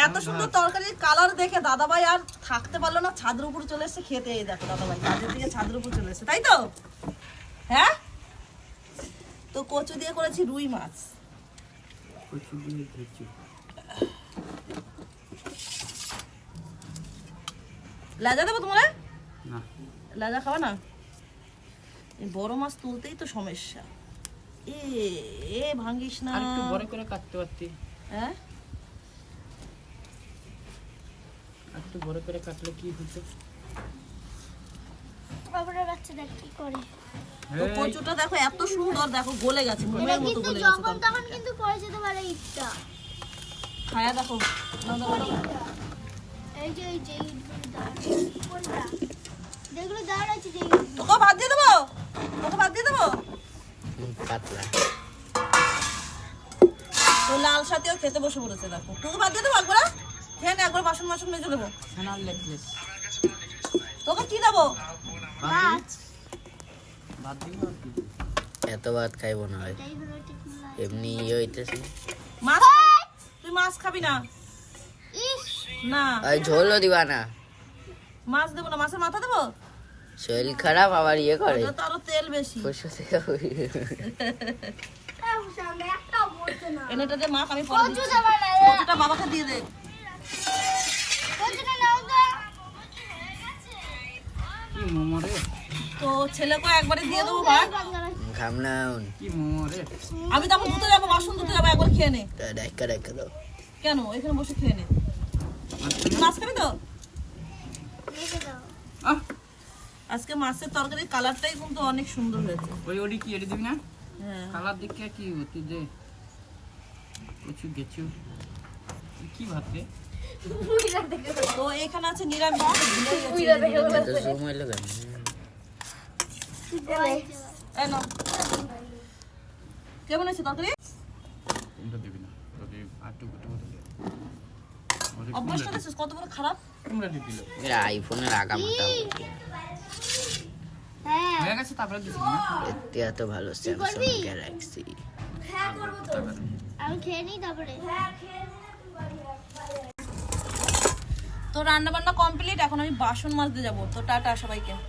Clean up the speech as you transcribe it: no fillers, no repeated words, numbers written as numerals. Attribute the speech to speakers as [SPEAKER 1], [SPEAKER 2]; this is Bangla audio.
[SPEAKER 1] এত সুন্দর তরকারির কালার দেখে দাদাভাই আর থাকতে পারলো না, ছাদের উপর চলে এসেছে খেতে। এই দেখো দাদাভাই কাজের দিকে ছাদের উপর চলে এসেছে, তাই তো? হ্যাঁ, তো কচু দিয়ে করেছি রুই মাছ। লেজা দেবো তোমার?
[SPEAKER 2] না,
[SPEAKER 1] লেজা খাবে না? এই বড় মাছ তুলতেই তো সমস্যা। এ ভাঙিস না।
[SPEAKER 2] আর একটু বড় করে কাটতে পারতি।
[SPEAKER 1] হ্যাঁ,
[SPEAKER 2] আর একটু বড় করে কাটলে কি হতো?
[SPEAKER 3] বাবারা বাচ্চাটা কি করে?
[SPEAKER 1] তো কচুটা দেখো এত সুন্দর, দেখো গলে গেছে,
[SPEAKER 3] এটা
[SPEAKER 1] মোমের মতো
[SPEAKER 3] কিন্তু
[SPEAKER 1] গলে গেছে।
[SPEAKER 3] যখন তখন কিন্তু করে যেতে পারে ইটটা।
[SPEAKER 1] খায়া দেখো।
[SPEAKER 3] এই যে ইটগুলো দাঁড় কোনটা? যেগুলো দাঁড় আছে যে
[SPEAKER 1] তোকে ভাত দিয়ে দেবো, তোকে ভাত দিয়ে দেবো।
[SPEAKER 4] পাতলা
[SPEAKER 1] তো লাল সাথেও খেতে বসে পড়েছে, দেখো। তোকে ভাত দিয়ে দেবো একবার, খেয়ে নে একবার, বাসন বাসন মেজে দেবো।
[SPEAKER 2] ছানার লেগলেস
[SPEAKER 1] তোকে কি দেবো?
[SPEAKER 3] মাছ।
[SPEAKER 2] বাদ দিব আর কি?
[SPEAKER 4] এত ভাত খাইব না হয়,
[SPEAKER 3] এটাই হলো টেকনোলজি।
[SPEAKER 4] এমনি ইয়ে হইতেছে।
[SPEAKER 1] মাছ? তুই মাছ খাবি না?
[SPEAKER 3] ইস
[SPEAKER 1] না,
[SPEAKER 4] ওই ঝোলও দিবা না,
[SPEAKER 1] মাছ দেবো না। মাছের মাথা দেবো?
[SPEAKER 4] শরীর খারাপ আবার ইয়ে করে
[SPEAKER 1] ওটা তো আরো তেল বেশি।
[SPEAKER 4] পয়সা থেকে
[SPEAKER 3] সামনে একটাও বলছে না।
[SPEAKER 1] এনেটাতে মাছ আমি পরে
[SPEAKER 3] কচু
[SPEAKER 1] দিচ্ছি।
[SPEAKER 3] দেবা না।
[SPEAKER 1] কচুটা বাবাকে দিয়ে দে।
[SPEAKER 3] কচুটা নাও তো।
[SPEAKER 2] কি মোমো রে,
[SPEAKER 1] তো ছেলেকে একবারে দিয়ে দেবো ভাত।
[SPEAKER 4] খাম না
[SPEAKER 2] কি মোমো রে।
[SPEAKER 1] আমি তারপর ধুতে যাবো, বাসন ধুতে যাবো, একবার খেয়ে নে।
[SPEAKER 4] ডাক্কা ডাক্কা দাও।
[SPEAKER 1] কেন, এখানে বসে খেয়ে নে।
[SPEAKER 2] আচ্ছা,
[SPEAKER 1] মাছ খাবি তো?
[SPEAKER 3] রেখে দাও।
[SPEAKER 2] আহ,
[SPEAKER 1] আজকে মাছের তরকারির কালারটাই কিন্তু অনেক সুন্দর হয়েছে।
[SPEAKER 2] ওই ওডি কি এডি দিবি না?
[SPEAKER 1] হ্যাঁ,
[SPEAKER 2] কালার দেখে কি হতি যে কিছু গেছু কি ভাত রে?
[SPEAKER 1] তো এখানে আছে নিরামিষ।
[SPEAKER 4] এত জুম হইলো কেন?
[SPEAKER 1] এই নাও। কেমন আছে তরকারি?
[SPEAKER 2] কোনটা দিবি না? যদি আটু কুটু দিলে ওরে
[SPEAKER 1] অভ্যাসটা দেখছিস কত বড় খারাপ।
[SPEAKER 2] তোমরা দি দিল
[SPEAKER 4] এরা আইফোনের আগা মাথা
[SPEAKER 3] হ্যাঁ
[SPEAKER 2] হয়ে গেছে, তারপরে দিছি না।
[SPEAKER 4] এতে এত ভালো স্যামসাং গ্যালাক্সি।
[SPEAKER 3] আমি খেয়ে নিই তারপরে।
[SPEAKER 1] তো রান্না বান্না কমপ্লিট, এখন আমি বাসন মাজতে যাবো। তো টাটা সবাইকে।